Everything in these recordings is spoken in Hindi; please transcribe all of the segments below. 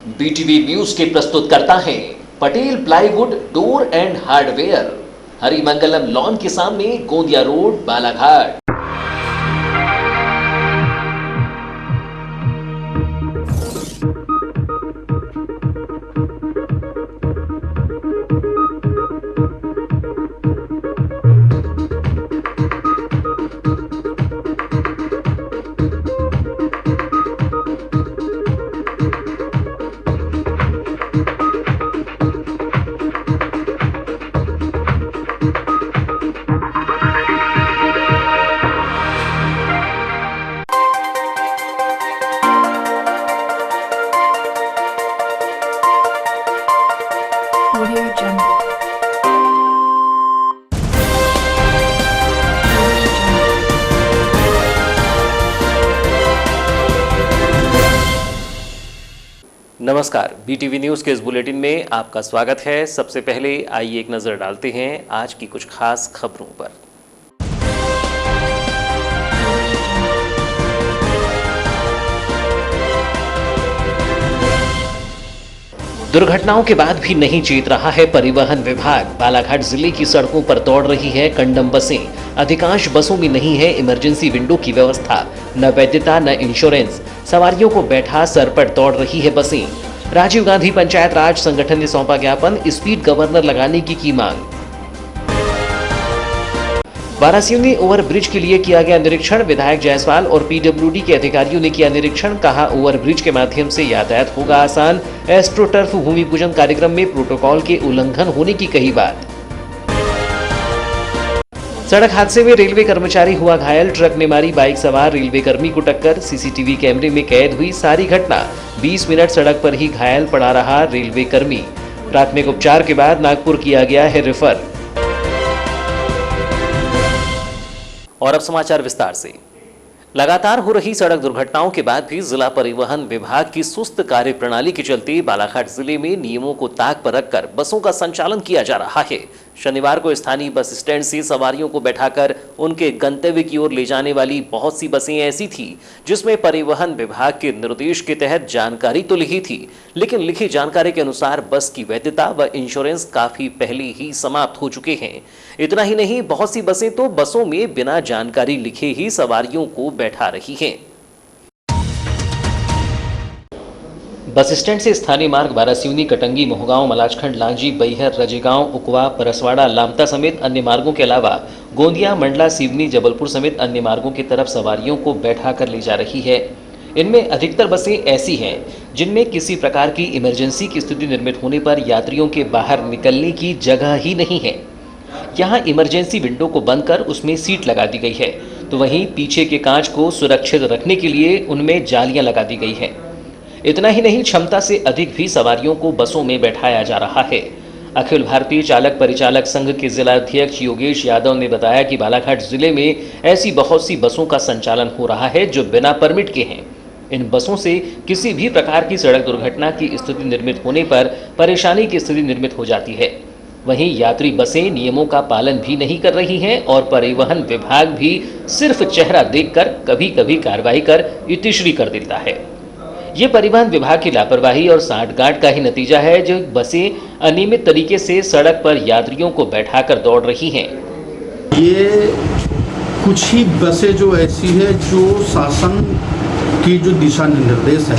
बीटीवी न्यूज के प्रस्तुतकर्ता हैं Patel plywood door and hardware, Harimangalam lawn के सामने, Gondia road, Balaghat. Audio Jungle. नमस्कार, बीटीवी न्यूज के इस बुलेटिन में आपका स्वागत है। सबसे पहले आइए एक नजर डालते हैं आज की कुछ खास खबरों पर। दुर्घटनाओं के बाद भी नहीं जीत रहा है परिवहन विभाग। बालाघाट जिले की सड़कों पर दौड़ रही है कंडम बसें। अधिकांश बसों में नहीं है इमरजेंसी विंडो की व्यवस्था, न वैधता न इंश्योरेंस। सवारियों को बैठा सर पर दौड़ रही है बसें। राजीव गांधी पंचायत राज संगठन ने सौंपा ज्ञापन, स्पीड गवर्नर लगाने की मांग। वारासिवनी ओवरब्रिज के लिए किया गया निरीक्षण। विधायक जायसवाल और पीडब्ल्यूडी के अधिकारियों ने किया निरीक्षण। कहा, ओवरब्रिज के माध्यम से यातायात होगा आसान। एस्ट्रोटर्फ भूमि पूजन कार्यक्रम में प्रोटोकॉल के उल्लंघन होने की कही बात। सड़क हादसे में रेलवे कर्मचारी हुआ घायल। ट्रक ने मारी बाइक सवार रेलवे कर्मी को टक्कर। सीसीटीवी कैमरे में कैद हुई सारी घटना। 20 मिनट सड़क पर ही घायल पड़ा रहा रेलवे कर्मी। प्राथमिक उपचार के बाद नागपुर किया गया है रेफर। और अब समाचार विस्तार से। लगातार हो रही सड़क दुर्घटनाओं के बाद भी जिला परिवहन विभाग की सुस्त कार्यप्रणाली के चलते बालाघाट जिले में नियमों को ताक पर रखकर बसों का संचालन किया जा रहा है। शनिवार को स्थानीय बस स्टैंड से सवारियों को बैठाकर उनके गंतव्य की ओर ले जाने वाली बहुत सी बसें ऐसी थी जिसमें परिवहन विभाग के निर्देश के तहत जानकारी तो लिखी थी, लेकिन लिखी जानकारी के अनुसार बस की वैधता व इंश्योरेंस काफी पहले ही समाप्त हो चुके हैं। इतना ही नहीं, बहुत सी बसें तो बसों में बिना जानकारी लिखे ही सवारियों को बैठा रही हैं। बस स्टैंड से स्थानीय मार्ग वारासिवनी, कटंगी, मोहगांव, मलाजखंड, लांजी, बैहर, रजेगांव, उकवा, परसवाड़ा, लामता समेत अन्य मार्गों के अलावा गोंदिया, मंडला, सिवनी, जबलपुर समेत अन्य मार्गों की तरफ सवारियों को बैठा कर ले जा रही है। इनमें अधिकतर बसें ऐसी हैं जिनमें किसी प्रकार की इमरजेंसी की स्थिति निर्मित होने पर यात्रियों के बाहर निकलने की जगह ही नहीं है। यहाँ इमरजेंसी विंडो को बंद कर उसमें सीट लगा दी गई है, तो वहीं पीछे के कांच को सुरक्षित रखने के लिए उनमें जालियां लगा दी गई हैं। इतना ही नहीं, क्षमता से अधिक भी सवारियों को बसों में बैठाया जा रहा है। अखिल भारतीय चालक परिचालक संघ के जिला अध्यक्ष योगेश यादव ने बताया कि बालाघाट जिले में ऐसी बहुत सी बसों का संचालन हो रहा है जो बिना परमिट के हैं। इन बसों से किसी भी प्रकार की सड़क दुर्घटना की स्थिति निर्मित होने पर परेशानी की स्थिति निर्मित हो जाती है। वहीं यात्री बसें नियमों का पालन भी नहीं कर रही हैं और परिवहन विभाग भी सिर्फ चेहरा देखकर कभी कभी कार्रवाई कर इतिश्री कर देता है। ये परिवहन विभाग की लापरवाही और सांठगांठ का ही नतीजा है जो बसें अनियमित तरीके से सड़क पर यात्रियों को बैठाकर दौड़ रही हैं। ये कुछ ही बसें जो ऐसी है जो शासन की जो दिशा निर्देश है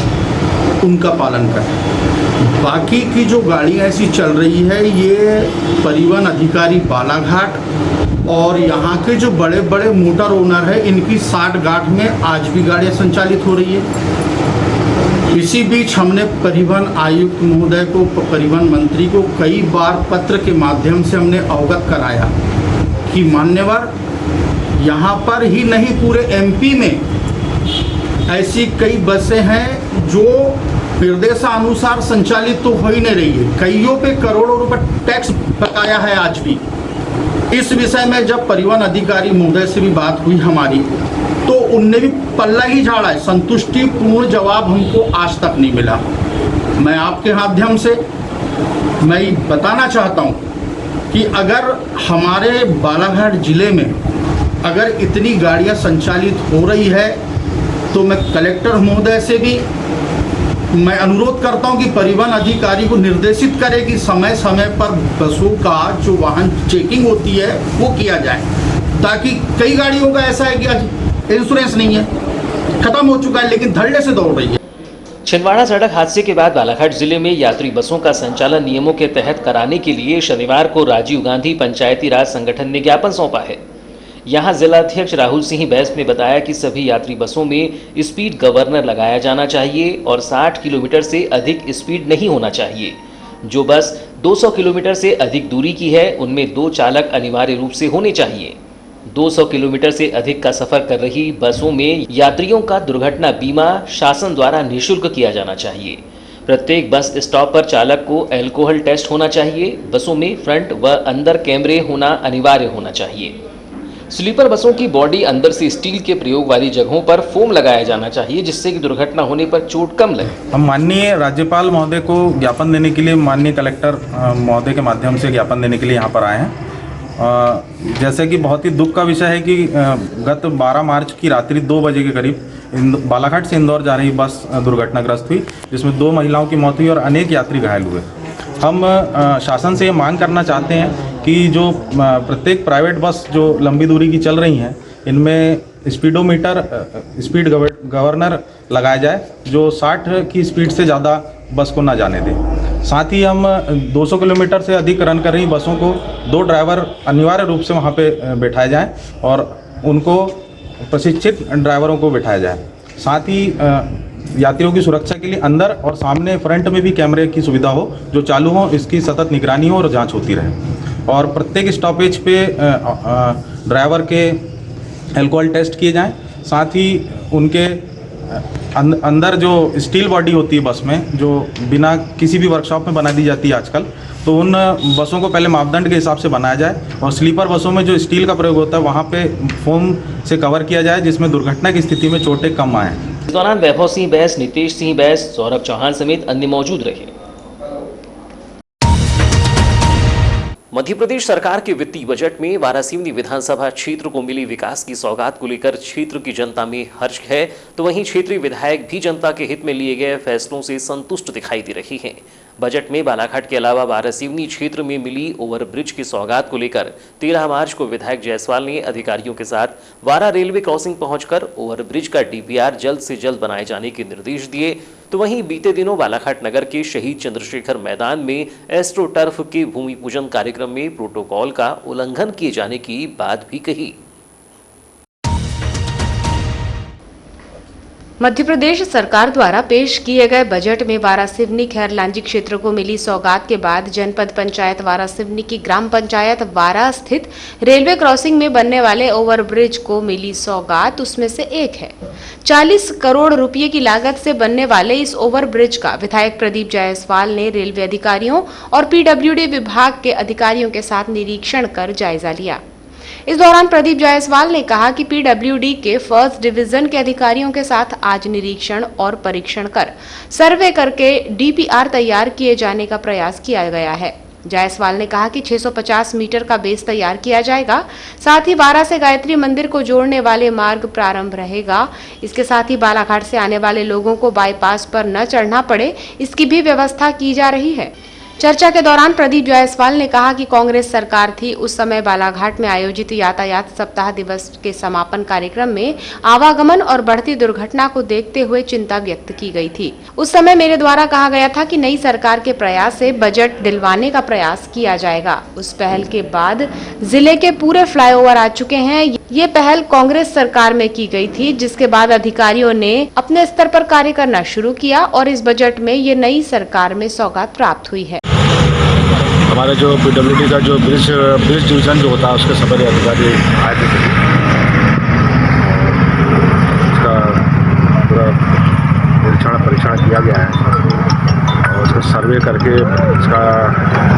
उनका पालन करें। बाकी की जो गाड़ियाँ ऐसी चल रही है ये परिवहन अधिकारी बालाघाट और यहाँ के जो बड़े बड़े मोटर ओनर है इनकी सांठगांठ में आज भी गाड़ियाँ संचालित हो रही है। इसी बीच हमने परिवहन आयुक्त महोदय को, परिवहन मंत्री को कई बार पत्र के माध्यम से हमने अवगत कराया कि मान्यवर, यहाँ पर ही नहीं पूरे एमपी में ऐसी कई बसें हैं जो निर्देशानुसार संचालित तो हो ही नहीं रही है। कईयों पे करोड़ों रुपए टैक्स बकाया है आज भी। इस विषय में जब परिवहन अधिकारी महोदय से भी बात हुई हमारी, तो उनने भी पल्ला ही झाड़ा है। संतुष्टिपूर्ण जवाब हमको आज तक नहीं मिला। मैं आपके माध्यम से मैं बताना चाहता हूं कि अगर हमारे बालाघाट जिले में अगर इतनी गाड़ियां संचालित हो रही है तो मैं कलेक्टर महोदय से भी मैं अनुरोध करता हूं कि परिवहन अधिकारी को निर्देशित करे कि समय समय पर बसों का जो वाहन चेकिंग होती है वो किया जाए, ताकि कई गाड़ियों का ऐसा है कि इंश्योरेंस नहीं है, खत्म हो चुका है लेकिन धड़ल्ले से दौड़ रही है। छिंदवाड़ा सड़क हादसे के बाद बालाघाट जिले में यात्री बसों का संचालन नियमों के तहत कराने के लिए शनिवार को राजीव गांधी पंचायती राज संगठन ने ज्ञापन सौंपा है। यहां जिलाध्यक्ष राहुल सिंह बैस ने बताया कि सभी यात्री बसों में स्पीड गवर्नर लगाया जाना चाहिए और 60 किलोमीटर से अधिक स्पीड नहीं होना चाहिए। जो बस 200 किलोमीटर से अधिक दूरी की है उनमें 2 चालक अनिवार्य रूप से होने चाहिए। 200 किलोमीटर से अधिक का सफर कर रही बसों में यात्रियों का दुर्घटना बीमा शासन द्वारा निःशुल्क किया जाना चाहिए। प्रत्येक बस स्टॉप पर चालक को अल्कोहल टेस्ट होना चाहिए। बसों में फ्रंट व अंदर कैमरे होना अनिवार्य होना चाहिए। स्लीपर बसों की बॉडी अंदर से स्टील के प्रयोग वाली जगहों पर फोम लगाया जाना चाहिए, जिससे कि दुर्घटना होने पर चोट कम लगे। हम माननीय राज्यपाल महोदय को ज्ञापन देने के लिए माननीय कलेक्टर महोदय के माध्यम से ज्ञापन देने के लिए यहाँ पर आए हैं। जैसे कि बहुत ही दुख का विषय है कि गत 12 मार्च की रात्रि 2 बजे के करीब बालाघाट से इंदौर जा रही बस दुर्घटनाग्रस्त हुई, जिसमें 2 महिलाओं की मौत हुई और अनेक यात्री घायल हुए। हम शासन से ये मांग करना चाहते हैं कि जो प्रत्येक प्राइवेट बस जो लंबी दूरी की चल रही हैं इनमें स्पीडोमीटर स्पीड गवर्नर लगाया जाए, जो 60 की स्पीड से ज़्यादा बस को ना जाने दे। साथ ही हम 200 किलोमीटर से अधिक रन कर रही बसों को 2 ड्राइवर अनिवार्य रूप से वहाँ पे बैठाए जाएं और उनको प्रशिक्षित ड्राइवरों को बैठाया जाए। साथ ही यात्रियों की सुरक्षा के लिए अंदर और सामने फ्रंट में भी कैमरे की सुविधा हो, जो चालू हो, इसकी सतत निगरानी हो और जांच होती रहे। और प्रत्येक स्टॉपेज पे ड्राइवर के अल्कोहल टेस्ट किए जाएं। साथ ही उनके अंदर जो स्टील बॉडी होती है बस में, जो बिना किसी भी वर्कशॉप में बना दी जाती है आजकल, तो उन बसों को पहले मापदंड के हिसाब से बनाया जाए और स्लीपर बसों में जो स्टील का प्रयोग होता है वहाँ पे फोम से कवर किया जाए, जिसमें दुर्घटना की स्थिति में चोटें कम आएँ। इस दौरान वैभव सिंह बैस, नितेश सिंह बैस, सौरभ चौहान समेत अन्य मौजूद रहे। मध्य प्रदेश सरकार के वित्तीय बजट में वारासिवनी विधानसभा क्षेत्र को मिली विकास की सौगात को लेकर क्षेत्र की जनता में हर्ष है, तो वहीं क्षेत्रीय विधायक भी जनता के हित में लिए गए फैसलों से संतुष्ट दिखाई दे रही हैं। बजट में बालाघाट के अलावा वारासिवनी क्षेत्र में मिली ओवरब्रिज की सौगात को लेकर 13 मार्च को विधायक जायसवाल ने अधिकारियों के साथ वारा रेलवे क्रॉसिंग पहुंचकर ओवरब्रिज का डीपीआर जल्द से जल्द बनाए जाने के निर्देश दिए। तो वहीं बीते दिनों बालाघाट नगर के शहीद चंद्रशेखर मैदान में एस्ट्रो टर्फ के भूमि पूजन कार्यक्रम में प्रोटोकॉल का उल्लंघन किए जाने की बात भी कही। मध्य प्रदेश सरकार द्वारा पेश किए गए बजट में वारासिवनी खैरलांजी क्षेत्र को मिली सौगात के बाद जनपद पंचायत वारासिवनी की ग्राम पंचायत वारा स्थित रेलवे क्रॉसिंग में बनने वाले ओवरब्रिज को मिली सौगात उसमें से एक है। 40 करोड़ रुपए की लागत से बनने वाले इस ओवरब्रिज का विधायक प्रदीप जायसवाल ने रेलवे अधिकारियों और पीडब्ल्यूडी विभाग के अधिकारियों के साथ निरीक्षण कर जायजा लिया। इस दौरान प्रदीप जायसवाल ने कहा कि पीडब्ल्यूडी के फर्स्ट डिवीजन के अधिकारियों के साथ आज निरीक्षण और परीक्षण कर सर्वे करके डीपीआर तैयार किए जाने का प्रयास किया गया है। जायसवाल ने कहा कि 650 मीटर का बेस तैयार किया जाएगा। साथ ही वारा से गायत्री मंदिर को जोड़ने वाले मार्ग प्रारंभ रहेगा। इसके साथ ही बालाघाट से आने वाले लोगों को बाईपास पर न चढ़ना पड़े, इसकी भी व्यवस्था की जा रही है। चर्चा के दौरान प्रदीप जायसवाल ने कहा कि कांग्रेस सरकार थी उस समय बालाघाट में आयोजित यातायात सप्ताह दिवस के समापन कार्यक्रम में आवागमन और बढ़ती दुर्घटना को देखते हुए चिंता व्यक्त की गई थी। उस समय मेरे द्वारा कहा गया था कि नई सरकार के प्रयास से बजट दिलवाने का प्रयास किया जाएगा। उस पहल के बाद जिले के पूरे फ्लाईओवर आ चुके हैं। ये पहल कांग्रेस सरकार में की गई थी, जिसके बाद अधिकारियों ने अपने स्तर पर कार्य करना शुरू किया और इस बजट में ये नई सरकार में सौगात प्राप्त हुई है। हमारे जो पीडब्ल्यूडी का जो ब्रिज डिवीज़न जो होता है उसके सभी अधिकारी आए थे। उसका पूरा निरीक्षण परीक्षण किया गया है और उसका सर्वे करके उसका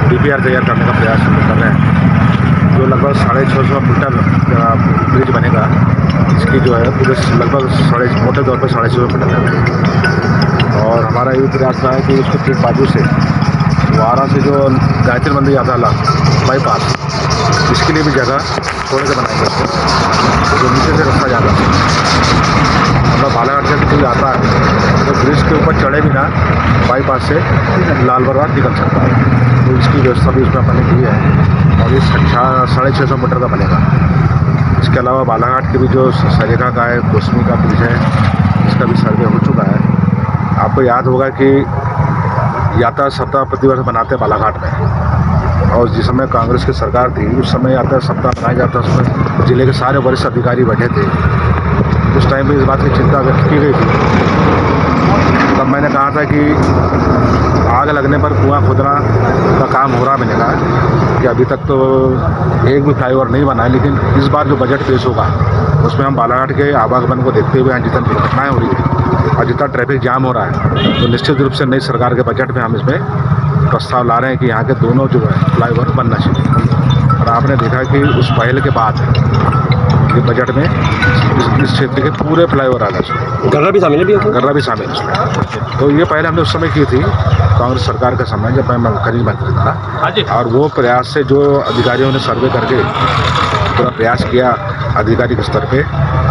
डीपीआर तैयार करने का प्रयास हम कर रहे हैं। जो लगभग 650 मीटर ब्रिज बनेगा, इसकी जो है पूरे लगभग मोटे तौर पर 650 मीटर है। और हमारा ये प्रयास रहा है कि उसको ठीक बाजू से वारा से जो गायत्री मंदिर आता है बाईपास, इसके लिए भी जगह थोड़े से बनाएंगे, उसको जो नीचे से रास्ता जाता है। मतलब बालाघाट से कोई आता है तो ब्रिज के ऊपर चढ़े भी ना बाईपास से लाल बरवार निकल सकता है। तो इसकी व्यवस्था भी उसमें अपने की है और ये 650 मीटर का बनेगा। इसके अलावा बालाघाट के भी जो सरेगा का है, कोसमी का ब्रिज है, इसका भी सर्वे हो चुका है। आपको याद होगा कि यातायात सप्ताह प्रतिवर्ष बनाते हैं बालाघाट में, और जिस समय कांग्रेस की सरकार थी उस समय यातायात सप्ताह बनाया जाता, उसमें जिले के सारे वरिष्ठ अधिकारी बैठे थे। उस टाइम पे इस बात की चिंता व्यक्त की गई थी। तब मैंने कहा था कि आग लगने पर कुआं खोदना का काम हो रहा। मैंने कहा कि अभी तक तो एक भी फ्लाईओवर नहीं बना है, लेकिन इस बार जो बजट पेश होगा उसमें हम बालाघाट के आवागमन को देखते हुए जितनी दुर्घटनाएँ हो रही है और जितना ट्रैफिक जाम हो रहा है, तो निश्चित रूप से नई सरकार के बजट में हम इसमें प्रस्ताव ला रहे हैं कि यहाँ के दोनों जो है फ्लाईओवर बनना चाहिए। और आपने देखा कि उस पहल के बाद ये बजट में इस क्षेत्र के पूरे फ्लाईओवर आना चाहिए। गर्रा भी शामिल है भी गर्रा भी शामिल है उसमें। तो ये पहले हमने उस समय की थी कांग्रेस सरकार के समय, जब मैं खनिज मंत्री था, और वो प्रयास से जो अधिकारियों ने सर्वे करके पूरा प्रयास किया अधिकारी के स्तर पे,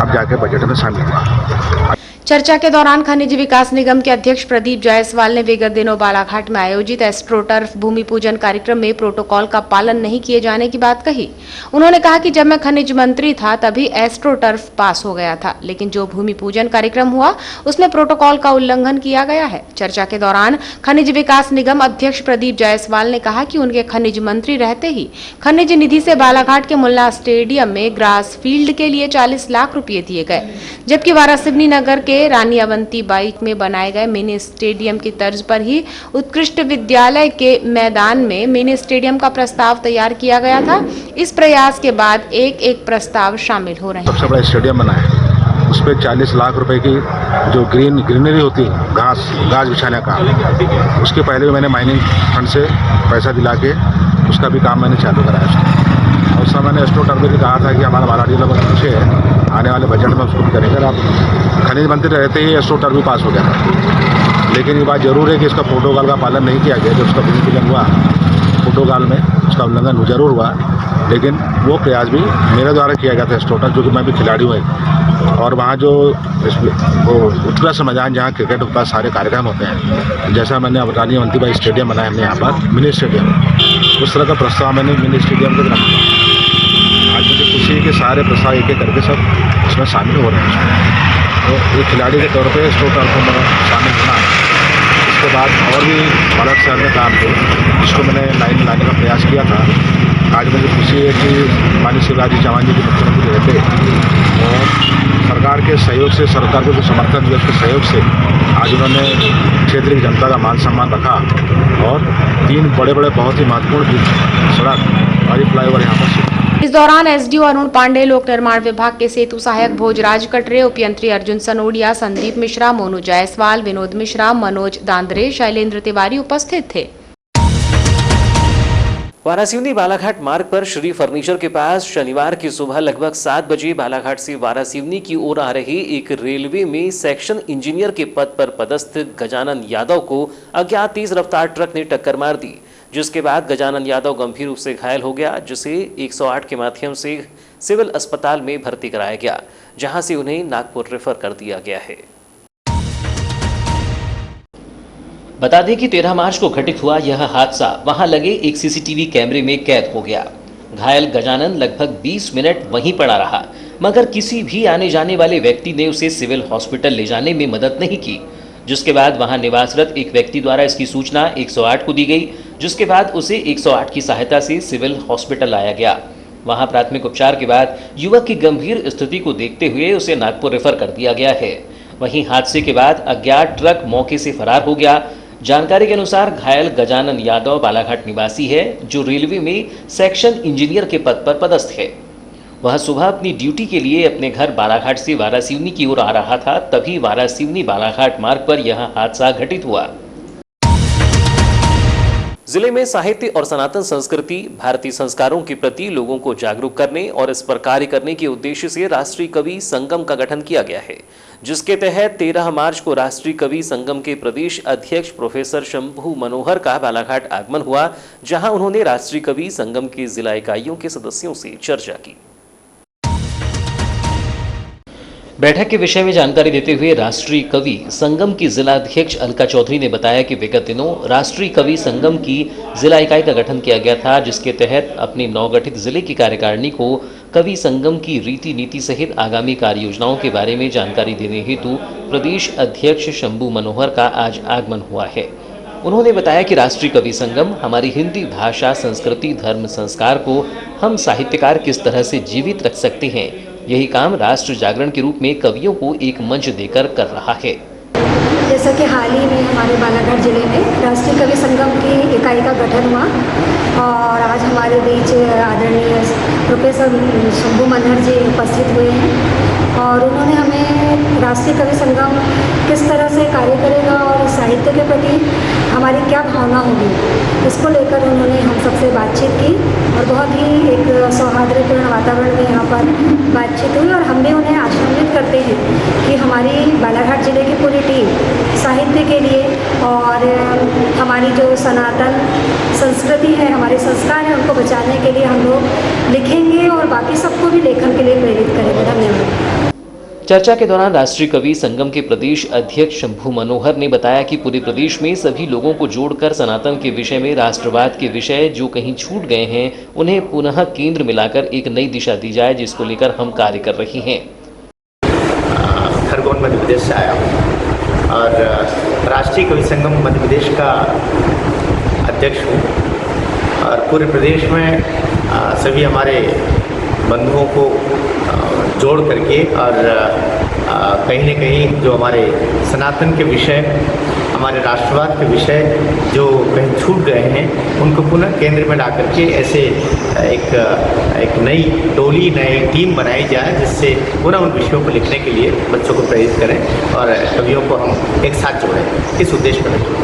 अब जाके बजट में शामिल हुआ। चर्चा के दौरान खनिज विकास निगम के अध्यक्ष प्रदीप जायसवाल ने विगत दिनों बालाघाट में आयोजित एस्ट्रोटर्फ भूमि पूजन कार्यक्रम में प्रोटोकॉल का पालन नहीं किए जाने की बात कही। उन्होंने कहा कि जब मैं खनिज मंत्री था तभी एस्ट्रोटर्फ पास हो गया था, लेकिन जो भूमि पूजन कार्यक्रम हुआ उसमें प्रोटोकॉल का उल्लंघन किया गया है। चर्चा के दौरान खनिज विकास निगम अध्यक्ष प्रदीप जायसवाल ने कहा कि उनके खनिज मंत्री रहते ही खनिज निधि से बालाघाट के मुल्ला स्टेडियम में ग्रास फील्ड के लिए 40 लाख रुपए दिए गए, जबकि वारासिवनी नगर के रानी अवंती बाई में बनाए गए मिनी स्टेडियम की तर्ज पर ही उत्कृष्ट विद्यालय के मैदान में मिनी स्टेडियम का प्रस्ताव तैयार किया गया था। इस प्रयास के बाद एक प्रस्ताव शामिल हो रहे हैं। सबसे बड़ा स्टेडियम बना है, उस पर 40 लाख रुपए की जो ग्रीनरी होती है, घास बिछाने का, उसके पहले भी मैंने माइनिंग फंड से पैसा दिला के उसका भी काम मैंने चालू कराया। और उस समय मैंने एस्ट्रोटर्फ भी कहा था कि हमारा बालाघाट जिला बहुत पीछे है, आने वाले बजट में उसको भी करेंगे। आप खनिज मंत्री रहते ही एस्ट्रोटर्फ भी पास हो गया था, लेकिन ये बात जरूर है कि इसका प्रोटोकॉल का पालन नहीं किया गया। जब उसका भूमि पूजन हुआ प्रोटोकॉल में उसका उल्लंघन जरूर हुआ, लेकिन वो प्रयास भी मेरे द्वारा किया गया था एस्ट्रोटर्फ, जो कि मैं भी खिलाड़ी हूँ। और वहाँ जो उत्कृष्ट मैदान जहाँ क्रिकेट का सारे कार्यक्रम होते हैं, जैसा मैंने अब रानी अवंतीबाई स्टेडियम बनाया हमने यहाँ पर मिनी स्टेडियम, उस तरह का प्रस्ताव मैंने मिनी स्टेडियम को रखा। आज मुझे खुशी है कि सारे प्रस्ताव एक एक करके सब उसमें शामिल हो रहे हैं। तो एक खिलाड़ी के तौर पे एस्ट्रोटर्फ को शामिल होना, इसके बाद और भी बालाघाट शहर में काम थे जिसको मैंने लाइन में लाने का प्रयास किया था। आज मुझे खुशी है कि माननीय शिवराज जी चौहान जी के मुख्यमंत्री रहते और सरकार के सहयोग से, सरकार को जो समर्थन दिया उसके सहयोग से आज उन्होंने क्षेत्र की जनता का मान सम्मान रखा और 3 बड़े बहुत ही महत्वपूर्ण सड़क और फ्लाईओवर यहाँ पर। इस दौरान एसडीओ अरुण पांडे, लोक निर्माण विभाग के सेतु सहायक भोजराज कटरे, उपयंत्री अर्जुन सनोडिया, संदीप मिश्रा, मोनू जायसवाल, विनोद मिश्रा, मनोज दांद्रे, शैलेंद्र तिवारी उपस्थित थे। वारासिवनी बालाघाट मार्ग पर श्री फर्नीचर के पास शनिवार की सुबह लगभग 7 बजे बालाघाट से वारासिवनी की ओर आ रहे एक रेलवे में सेक्शन इंजीनियर के पद पर पदस्थ गजानन यादव को अज्ञात तेज रफ्तार ट्रक ने टक्कर मार दी, जिसके बाद गजानन यादव गंभीर रूप से घायल हो गया, जिसे 108 के माध्यम से सिविल अस्पताल में भर्ती कराया गया, जहां से उन्हें नागपुर रेफर कर दिया गया है। बता दें कि 13 मार्च को घटित हुआ यह हादसा वहां लगे एक सीसीटीवी कैमरे में कैद हो गया। घायल गजानन लगभग 20 मिनट वहीं पड़ा रहा, मगर किसी भी आने जाने वाले व्यक्ति ने उसे सिविल हॉस्पिटल ले जाने में मदद नहीं की, जिसके बाद वहां निवासरत एक व्यक्ति द्वारा इसकी सूचना 108 को दी गई, जिसके बाद उसे 108 की सहायता से सिविल हॉस्पिटल लाया गया। वहां प्राथमिक उपचार के बाद युवक की गंभीर स्थिति को देखते हुए उसे नागपुर रेफर कर दिया गया है। वहीं हादसे के बाद अज्ञात ट्रक मौके से फरार हो गया। जानकारी के अनुसार घायल गजानन यादव बालाघाट निवासी है, जो रेलवे में सेक्शन इंजीनियर के पद पर पदस्थ है। वह सुबह अपनी ड्यूटी के लिए अपने घर बालाघाट से वारासिवनी की ओर आ रहा था, तभी वारासिवनी बालाघाट मार्ग पर यह हादसा घटित हुआ। जिले में साहित्य और सनातन संस्कृति, भारतीय संस्कारों के प्रति लोगों को जागरूक करने और इस पर कार्य करने के उद्देश्य से राष्ट्रीय कवि संगम का गठन किया गया है, जिसके तहत 13 मार्च को राष्ट्रीय कवि संगम के प्रदेश अध्यक्ष प्रोफेसर शंभू मनोहर का बालाघाट आगमन हुआ, जहां उन्होंने राष्ट्रीय कवि संगम की जिला इकाइयों के सदस्यों से चर्चा की। बैठक के विषय में जानकारी देते हुए राष्ट्रीय कवि संगम की जिला अध्यक्ष अलका चौधरी ने बताया कि विगत दिनों राष्ट्रीय कवि संगम की जिला इकाई का गठन किया गया था, जिसके तहत अपनी नवगठित जिले की कार्यकारिणी को कवि संगम की रीति नीति सहित आगामी कार्य योजनाओं के बारे में जानकारी देने हेतु प्रदेश अध्यक्ष शंभू मनोहर का आज आगमन हुआ है। उन्होंने बताया कि राष्ट्रीय कवि संगम हमारी हिंदी भाषा, संस्कृति, धर्म, संस्कार को हम साहित्यकार किस तरह से जीवित रख सकते हैं, यही काम राष्ट्र जागरण के रूप में कवियों को एक मंच देकर कर रहा है। जैसा कि हाल ही में हमारे बालाघाट जिले में राष्ट्रीय कवि संगम की इकाई का गठन हुआ और आज हमारे बीच आदरणीय प्रोफेसर शंभू मनोहर जी उपस्थित हुए हैं और उन्होंने हमें राष्ट्रीय कवि संगम किस तरह से कार्य करेगा और साहित्य के प्रति हमारी क्या भावना होगी, इसको लेकर उन्होंने हम सबसे बातचीत की और बहुत ही एक सौहार्दपूर्ण वातावरण में यहाँ पर बातचीत हुई और हम भी उन्हें आश्वस्त करते हैं कि हमारी बालाघाट जिले की पूरी टीम साहित्य के लिए और हमारी जो सनातन संस्कृति है, हमारे संस्कार हैं, उनको बचाने के लिए हम लोग लिखेंगे और बाकी सबको भी लेखन के लिए प्रेरित करेंगे। धन्यवाद। चर्चा के दौरान राष्ट्रीय कवि संगम के प्रदेश अध्यक्ष शंभू मनोहर ने बताया कि पूरे प्रदेश में सभी लोगों को जोड़कर सनातन के विषय में, राष्ट्रवाद के विषय जो कहीं छूट गए हैं, उन्हें पुनः केंद्र मिलाकर एक नई दिशा दी जाए, जिसको लेकर हम कार्य कर रहे हैं। खरगोन मध्य प्रदेश से आया हूँ और राष्ट्रीय कवि संगम मध्य प्रदेश का अध्यक्ष हूँ और पूरे प्रदेश में सभी हमारे बंधुओं को जोड़ करके और कहीं न कहीं जो हमारे सनातन के विषय, हमारे राष्ट्रवाद के विषय जो कहीं छूट गए हैं, उनको पुनः केंद्र में ला करके ऐसे एक नई टोली, नई टीम बनाई जाए, जिससे पुनः उन विषयों को लिखने के लिए बच्चों को प्रेरित करें और कवियों को हम एक साथ जोड़ें, इस उद्देश्य पर।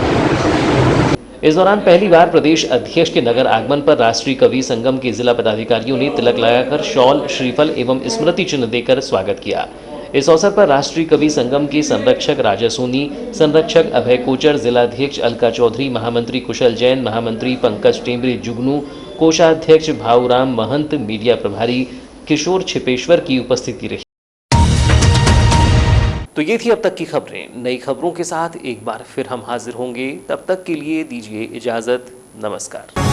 इस दौरान पहली बार प्रदेश अध्यक्ष के नगर आगमन पर राष्ट्रीय कवि संगम के जिला पदाधिकारियों ने तिलक लगाकर शॉल, श्रीफल एवं स्मृति चिन्ह देकर स्वागत किया। इस अवसर पर राष्ट्रीय कवि संगम के संरक्षक राजा सोनी, संरक्षक अभय कोचर, जिलाध्यक्ष अलका चौधरी, महामंत्री कुशल जैन, महामंत्री पंकज टेमरे जुगनू, कोषाध्यक्ष भाऊराम महंत, मीडिया प्रभारी किशोर छिपेश्वर की उपस्थिति रही। तो ये थी अब तक की खबरें। नई खबरों के साथ एक बार फिर हम हाजिर होंगे। तब तक के लिए दीजिए इजाजत। नमस्कार।